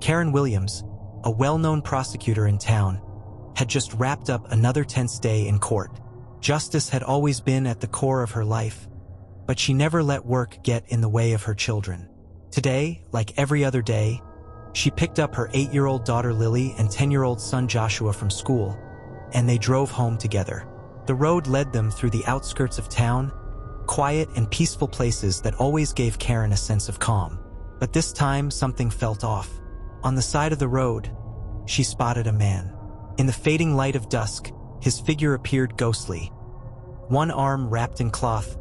Karen Williams, a well-known prosecutor in town, had just wrapped up another tense day in court. Justice had always been at the core of her life, but she never let work get in the way of her children. Today, like every other day, she picked up her 8-year-old daughter Lily and 10-year-old son Joshua from school, and they drove home together. The road led them through the outskirts of town, quiet and peaceful places that always gave Karen a sense of calm. But this time, something felt off. On the side of the road, she spotted a man. In the fading light of dusk, his figure appeared ghostly. One arm wrapped in cloth,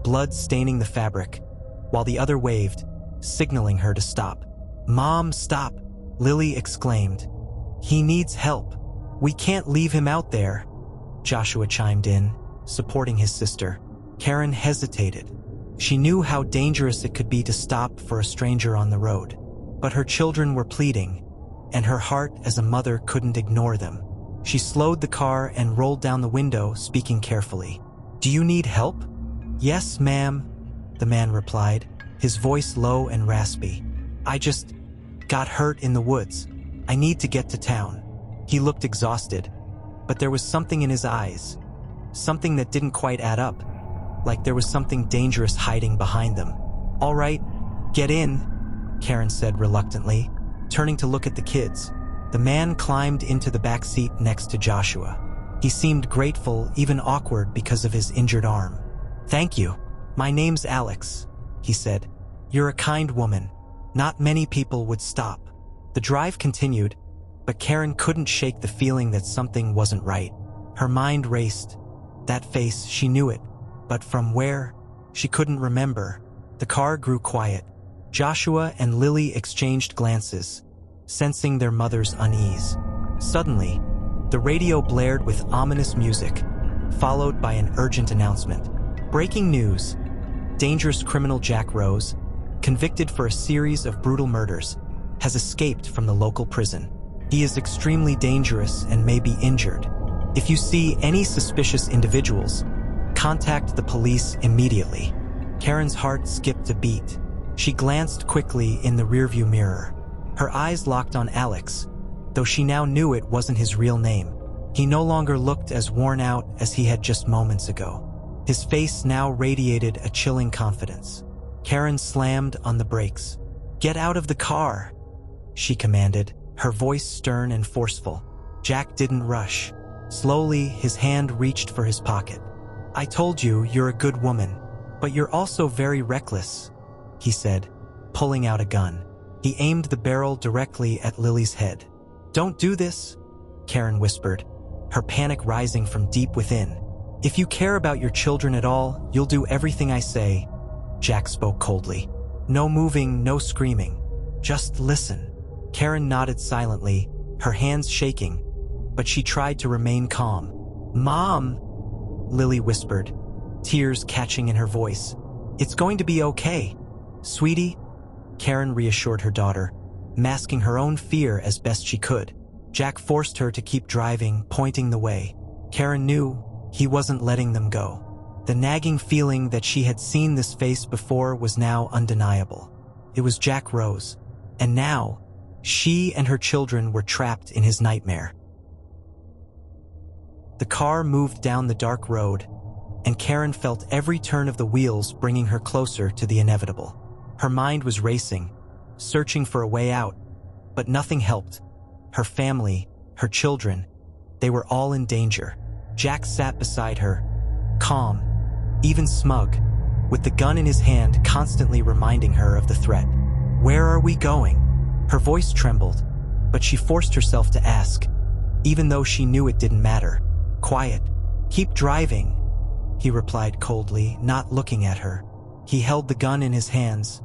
blood staining the fabric, while the other waved, signaling her to stop. "Mom, stop!" Lily exclaimed. "He needs help. We can't leave him out there." Joshua chimed in, supporting his sister. Karen hesitated. She knew how dangerous it could be to stop for a stranger on the road. But her children were pleading, and her heart as a mother couldn't ignore them. She slowed the car and rolled down the window, speaking carefully. "Do you need help?" "Yes, ma'am," the man replied, his voice low and raspy. "I just got hurt in the woods. I need to get to town." He looked exhausted, but there was something in his eyes, something that didn't quite add up, like there was something dangerous hiding behind them. "All right, get in," Karen said reluctantly, turning to look at the kids. The man climbed into the back seat next to Joshua. He seemed grateful, even awkward because of his injured arm. "Thank you. My name's Alex," he said. "You're a kind woman. Not many people would stop." The drive continued, but Karen couldn't shake the feeling that something wasn't right. Her mind raced. That face, she knew it, but from where? She couldn't remember. The car grew quiet. Joshua and Lily exchanged glances, sensing their mother's unease. Suddenly, the radio blared with ominous music, followed by an urgent announcement. "Breaking news. Dangerous criminal Jack Rose, convicted for a series of brutal murders, has escaped from the local prison. He is extremely dangerous and may be injured. If you see any suspicious individuals, contact the police immediately." Karen's heart skipped a beat. She glanced quickly in the rearview mirror. Her eyes locked on Alex, though she now knew it wasn't his real name. He no longer looked as worn out as he had just moments ago. His face now radiated a chilling confidence. Karen slammed on the brakes. "Get out of the car," she commanded, her voice stern and forceful. Jack didn't rush. Slowly, his hand reached for his pocket. "I told you you're a good woman, but you're also very reckless," he said, pulling out a gun. He aimed the barrel directly at Lily's head. "Don't do this," Karen whispered, her panic rising from deep within. "If you care about your children at all, you'll do everything I say," Jack spoke coldly. "No moving, no screaming. Just listen." Karen nodded silently, her hands shaking, but she tried to remain calm. "Mom," Lily whispered, tears catching in her voice. "It's going to be okay, sweetie," Karen reassured her daughter, masking her own fear as best she could. Jack forced her to keep driving, pointing the way. Karen knew he wasn't letting them go. The nagging feeling that she had seen this face before was now undeniable. It was Jack Rose, and now she and her children were trapped in his nightmare. The car moved down the dark road, and Karen felt every turn of the wheels bringing her closer to the inevitable. Her mind was racing, searching for a way out, but nothing helped. Her family, her children, they were all in danger. Jack sat beside her, calm, even smug, with the gun in his hand constantly reminding her of the threat. "Where are we going?" Her voice trembled, but she forced herself to ask, even though she knew it didn't matter. "Quiet. Keep driving," he replied coldly, not looking at her. He held the gun in his hands,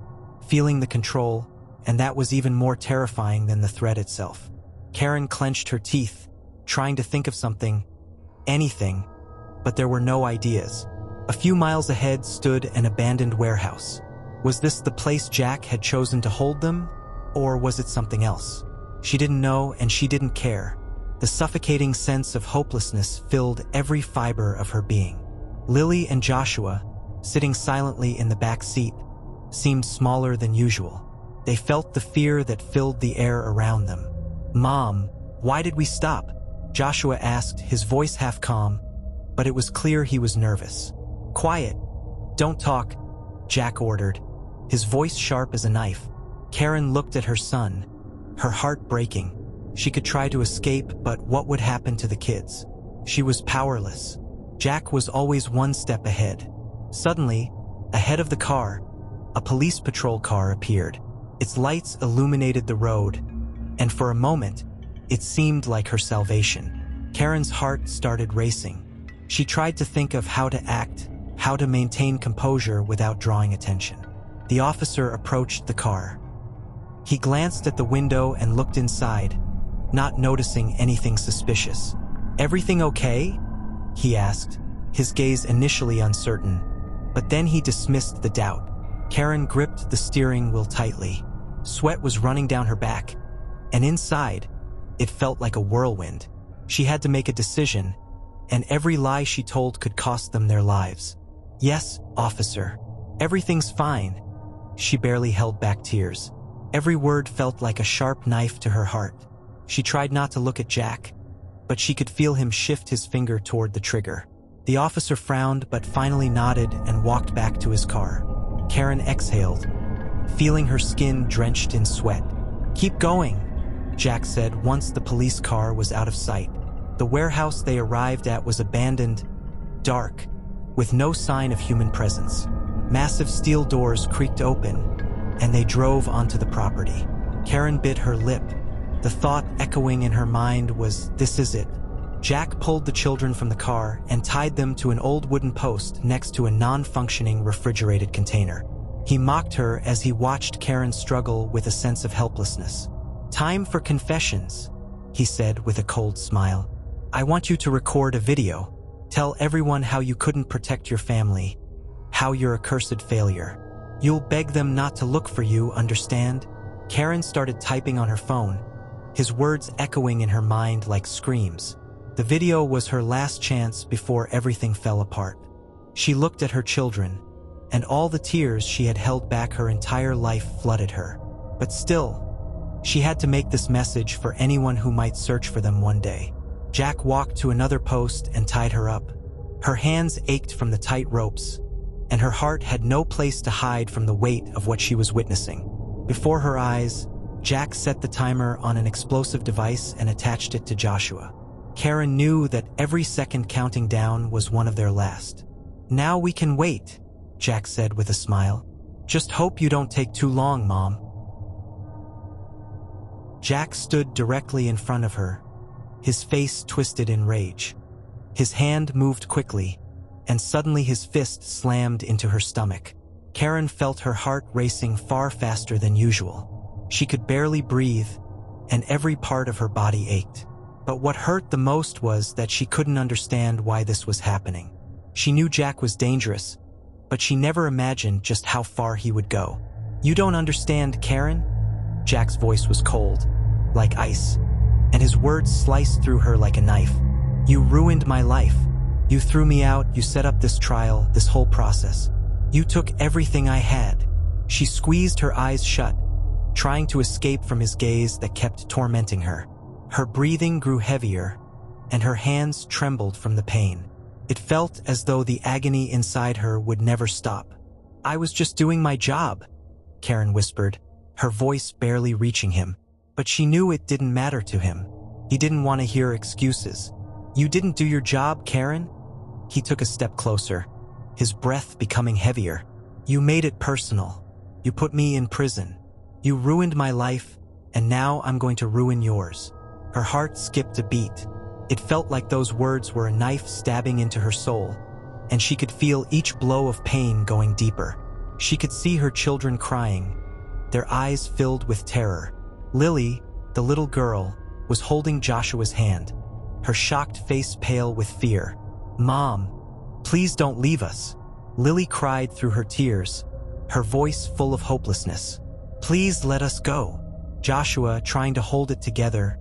feeling the control, and that was even more terrifying than the threat itself. Karen clenched her teeth, trying to think of something, anything, but there were no ideas. A few miles ahead stood an abandoned warehouse. Was this the place Jack had chosen to hold them, or was it something else? She didn't know, and she didn't care. The suffocating sense of hopelessness filled every fiber of her being. Lily and Joshua, sitting silently in the back seat, seemed smaller than usual. They felt the fear that filled the air around them. "Mom, why did we stop?" Joshua asked, his voice half calm, but it was clear he was nervous. "Quiet. Don't talk," Jack ordered, his voice sharp as a knife. Karen looked at her son, her heart breaking. She could try to escape, but what would happen to the kids? She was powerless. Jack was always one step ahead. Suddenly, ahead of the car, a police patrol car appeared. Its lights illuminated the road, and for a moment, it seemed like her salvation. Karen's heart started racing. She tried to think of how to act, how to maintain composure without drawing attention. The officer approached the car. He glanced at the window and looked inside, not noticing anything suspicious. "Everything okay?" he asked, his gaze initially uncertain, but then he dismissed the doubt. Karen gripped the steering wheel tightly. Sweat was running down her back, and inside, it felt like a whirlwind. She had to make a decision, and every lie she told could cost them their lives. "Yes, officer. Everything's fine." She barely held back tears. Every word felt like a sharp knife to her heart. She tried not to look at Jack, but she could feel him shift his finger toward the trigger. The officer frowned but finally nodded and walked back to his car. Karen exhaled, feeling her skin drenched in sweat. "Keep going," Jack said once the police car was out of sight. The warehouse they arrived at was abandoned, dark, with no sign of human presence. Massive steel doors creaked open, and they drove onto the property. Karen bit her lip. The thought echoing in her mind was, "This is it." Jack pulled the children from the car and tied them to an old wooden post next to a non-functioning refrigerated container. He mocked her as he watched Karen struggle with a sense of helplessness. "Time for confessions," he said with a cold smile. "I want you to record a video. Tell everyone how you couldn't protect your family, how you're a cursed failure. You'll beg them not to look for you, understand?" Karen started typing on her phone, his words echoing in her mind like screams. The video was her last chance before everything fell apart. She looked at her children, and all the tears she had held back her entire life flooded her. But still, she had to make this message for anyone who might search for them one day. Jack walked to another post and tied her up. Her hands ached from the tight ropes, and her heart had no place to hide from the weight of what she was witnessing. Before her eyes, Jack set the timer on an explosive device and attached it to Joshua. Karen knew that every second counting down was one of their last. "Now we can wait," Jack said with a smile. "Just hope you don't take too long, Mom." Jack stood directly in front of her, his face twisted in rage. His hand moved quickly, and suddenly his fist slammed into her stomach. Karen felt her heart racing far faster than usual. She could barely breathe, and every part of her body ached. But what hurt the most was that she couldn't understand why this was happening. She knew Jack was dangerous, but she never imagined just how far he would go. "You don't understand, Karen?" Jack's voice was cold, like ice, and his words sliced through her like a knife. "You ruined my life. You threw me out, you set up this trial, this whole process. You took everything I had." She squeezed her eyes shut, trying to escape from his gaze that kept tormenting her. Her breathing grew heavier, and her hands trembled from the pain. It felt as though the agony inside her would never stop. "I was just doing my job," Karen whispered, her voice barely reaching him. But she knew it didn't matter to him. He didn't want to hear excuses. "You didn't do your job, Karen?" He took a step closer, his breath becoming heavier. "You made it personal. You put me in prison. You ruined my life, and now I'm going to ruin yours." Her heart skipped a beat. It felt like those words were a knife stabbing into her soul, and she could feel each blow of pain going deeper. She could see her children crying, their eyes filled with terror. Lily, the little girl, was holding Joshua's hand, her shocked face pale with fear. "Mom, please don't leave us." Lily cried through her tears, her voice full of hopelessness. "Please let us go." Joshua, trying to hold it together,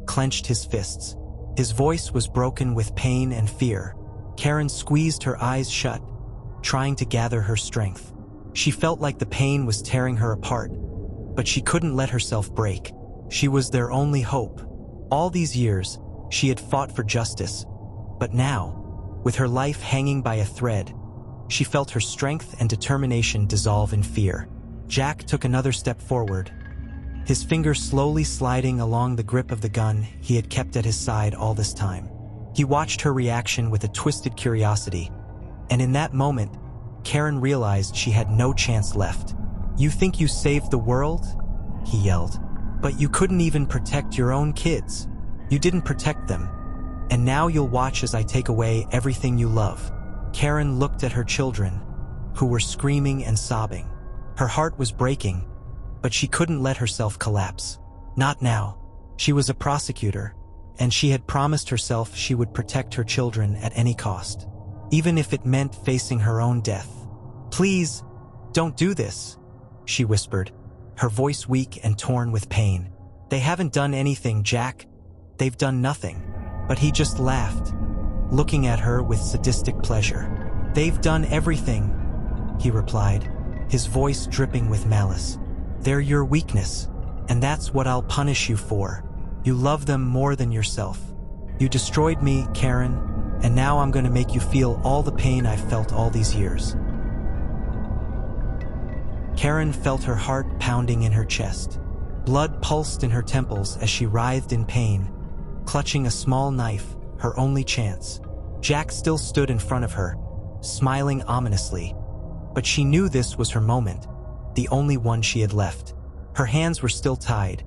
clenched his fists. His voice was broken with pain and fear. Karen squeezed her eyes shut, trying to gather her strength. She felt like the pain was tearing her apart, but she couldn't let herself break. She was their only hope. All these years, she had fought for justice, but now, with her life hanging by a thread, she felt her strength and determination dissolve in fear. Jack took another step forward, his fingers slowly sliding along the grip of the gun he had kept at his side all this time. He watched her reaction with a twisted curiosity, and in that moment, Karen realized she had no chance left. "You think you saved the world?" he yelled. "But you couldn't even protect your own kids. You didn't protect them. And now you'll watch as I take away everything you love." Karen looked at her children, who were screaming and sobbing. Her heart was breaking, but she couldn't let herself collapse. Not now. She was a prosecutor, and she had promised herself she would protect her children at any cost, even if it meant facing her own death. "Please, don't do this," she whispered, her voice weak and torn with pain. "They haven't done anything, Jack. They've done nothing." But he just laughed, looking at her with sadistic pleasure. "They've done everything," he replied, his voice dripping with malice. "They're your weakness, and that's what I'll punish you for. You love them more than yourself. You destroyed me, Karen, and now I'm going to make you feel all the pain I've felt all these years." Karen felt her heart pounding in her chest. Blood pulsed in her temples as she writhed in pain, clutching a small knife, her only chance. Jack still stood in front of her, smiling ominously, but she knew this was her moment, the only one she had left. Her hands were still tied,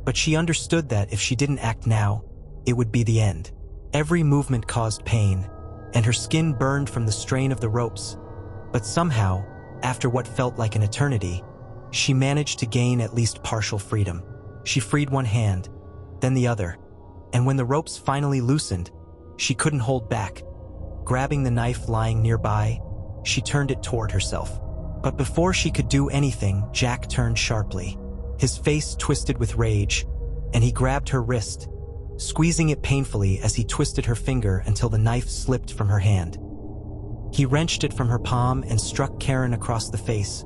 but she understood that if she didn't act now, it would be the end. Every movement caused pain, and her skin burned from the strain of the ropes, but somehow, after what felt like an eternity, she managed to gain at least partial freedom. She freed one hand, then the other, and when the ropes finally loosened, she couldn't hold back. Grabbing the knife lying nearby, she turned it toward herself. But before she could do anything, Jack turned sharply. His face twisted with rage, and he grabbed her wrist, squeezing it painfully as he twisted her finger until the knife slipped from her hand. He wrenched it from her palm and struck Karen across the face,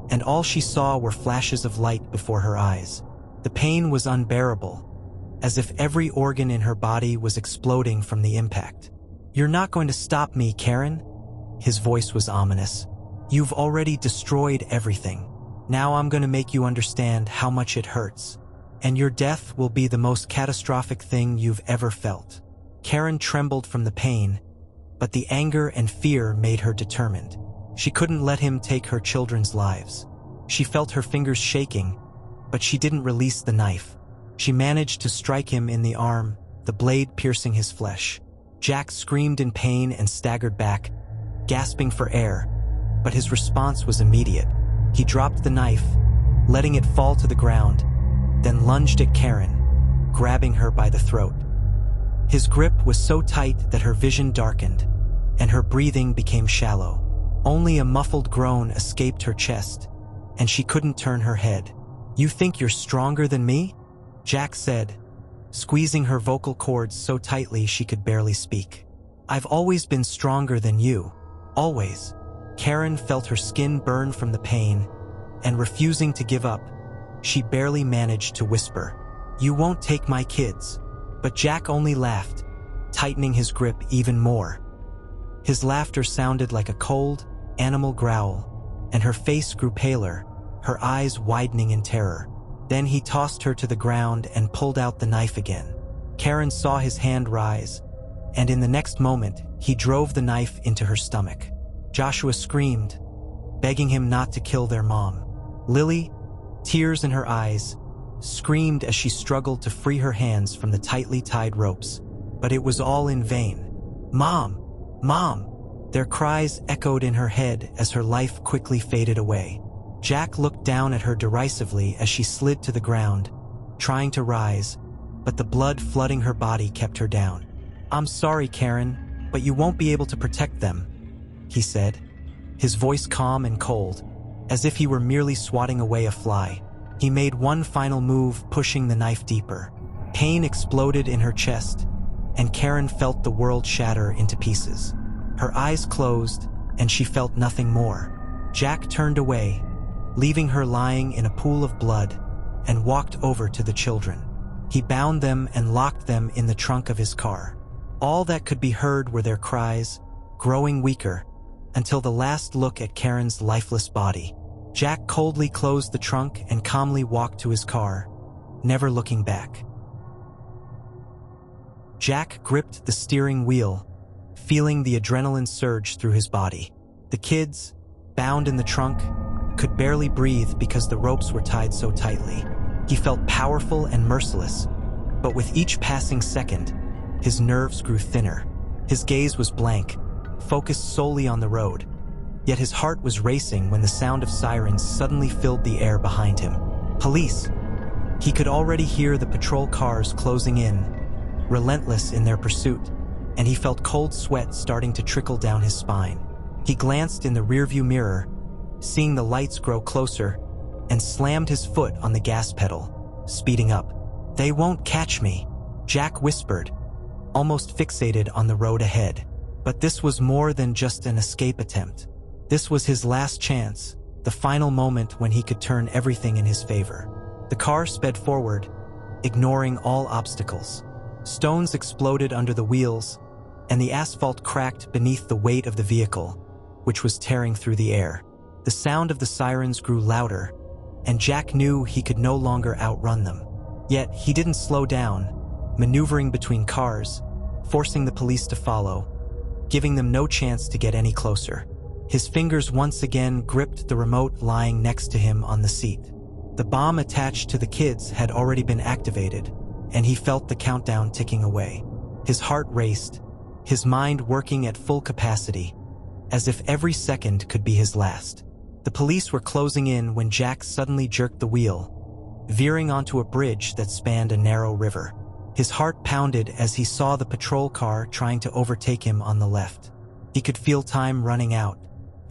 and all she saw were flashes of light before her eyes. The pain was unbearable, as if every organ in her body was exploding from the impact. "You're not going to stop me, Karen?" His voice was ominous. "You've already destroyed everything. Now I'm going to make you understand how much it hurts, and your death will be the most catastrophic thing you've ever felt." Karen trembled from the pain, but the anger and fear made her determined. She couldn't let him take her children's lives. She felt her fingers shaking, but she didn't release the knife. She managed to strike him in the arm, the blade piercing his flesh. Jack screamed in pain and staggered back, gasping for air, but his response was immediate. He dropped the knife, letting it fall to the ground, then lunged at Karen, grabbing her by the throat. His grip was so tight that her vision darkened, and her breathing became shallow. Only a muffled groan escaped her chest, and she couldn't turn her head. "You think you're stronger than me?" Jack said, squeezing her vocal cords so tightly she could barely speak. "I've always been stronger than you. Always." Karen felt her skin burn from the pain, and refusing to give up, she barely managed to whisper, "You won't take my kids." But Jack only laughed, tightening his grip even more. His laughter sounded like a cold, animal growl, and her face grew paler, her eyes widening in terror. Then he tossed her to the ground and pulled out the knife again. Karen saw his hand rise, and in the next moment, he drove the knife into her stomach. Joshua screamed, begging him not to kill their mom. Lily, tears in her eyes, screamed as she struggled to free her hands from the tightly tied ropes, but it was all in vain. "Mom! Mom!" Their cries echoed in her head as her life quickly faded away. Jack looked down at her derisively as she slid to the ground, trying to rise, but the blood flooding her body kept her down. "I'm sorry, Karen, but you won't be able to protect them," he said, his voice calm and cold, as if he were merely swatting away a fly. He made one final move, pushing the knife deeper. Pain exploded in her chest, and Karen felt the world shatter into pieces. Her eyes closed, and she felt nothing more. Jack turned away, leaving her lying in a pool of blood, and walked over to the children. He bound them and locked them in the trunk of his car. All that could be heard were their cries, growing weaker, until the last look at Karen's lifeless body. Jack coldly closed the trunk and calmly walked to his car, never looking back. Jack gripped the steering wheel, feeling the adrenaline surge through his body. The kids, bound in the trunk, could barely breathe because the ropes were tied so tightly. He felt powerful and merciless, but with each passing second, his nerves grew thinner. His gaze was blank, focused solely on the road. Yet his heart was racing when the sound of sirens suddenly filled the air behind him. Police! He could already hear the patrol cars closing in, relentless in their pursuit, and he felt cold sweat starting to trickle down his spine. He glanced in the rearview mirror, seeing the lights grow closer, and slammed his foot on the gas pedal, speeding up. "They won't catch me," Jack whispered, almost fixated on the road ahead. But this was more than just an escape attempt. This was his last chance, the final moment when he could turn everything in his favor. The car sped forward, ignoring all obstacles. Stones exploded under the wheels, and the asphalt cracked beneath the weight of the vehicle, which was tearing through the air. The sound of the sirens grew louder, and Jack knew he could no longer outrun them. Yet he didn't slow down, maneuvering between cars, forcing the police to follow, giving them no chance to get any closer. His fingers once again gripped the remote lying next to him on the seat. The bomb attached to the kids had already been activated, and he felt the countdown ticking away. His heart raced, his mind working at full capacity, as if every second could be his last. The police were closing in when Jack suddenly jerked the wheel, veering onto a bridge that spanned a narrow river. His heart pounded as he saw the patrol car trying to overtake him on the left. He could feel time running out.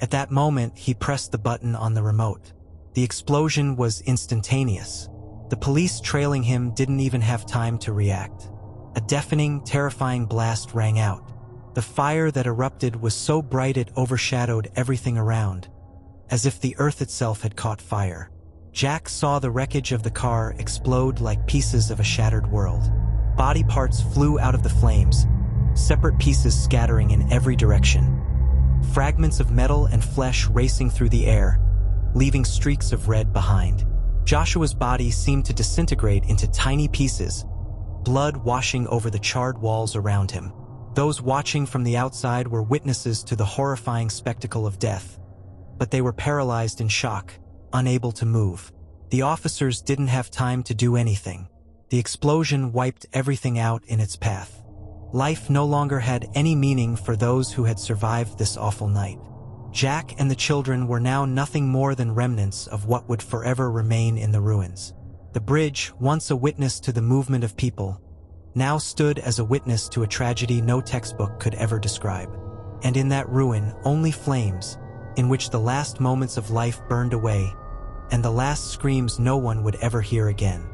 At that moment, he pressed the button on the remote. The explosion was instantaneous. The police trailing him didn't even have time to react. A deafening, terrifying blast rang out. The fire that erupted was so bright it overshadowed everything around, as if the earth itself had caught fire. Jack saw the wreckage of the car explode like pieces of a shattered world. Body parts flew out of the flames, separate pieces scattering in every direction. Fragments of metal and flesh racing through the air, leaving streaks of red behind. Joshua's body seemed to disintegrate into tiny pieces, blood washing over the charred walls around him. Those watching from the outside were witnesses to the horrifying spectacle of death, but they were paralyzed in shock, unable to move. The officers didn't have time to do anything. The explosion wiped everything out in its path. Life no longer had any meaning for those who had survived this awful night. Jack and the children were now nothing more than remnants of what would forever remain in the ruins. The bridge, once a witness to the movement of people, now stood as a witness to a tragedy no textbook could ever describe. And in that ruin, only flames, in which the last moments of life burned away, and the last screams no one would ever hear again.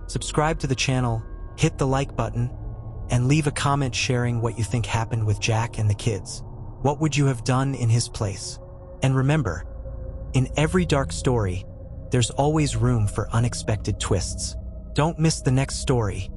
Subscribe to the channel, hit the like button, and leave a comment sharing what you think happened with Jack and the kids. What would you have done in his place? And remember, in every dark story, there's always room for unexpected twists. Don't miss the next story,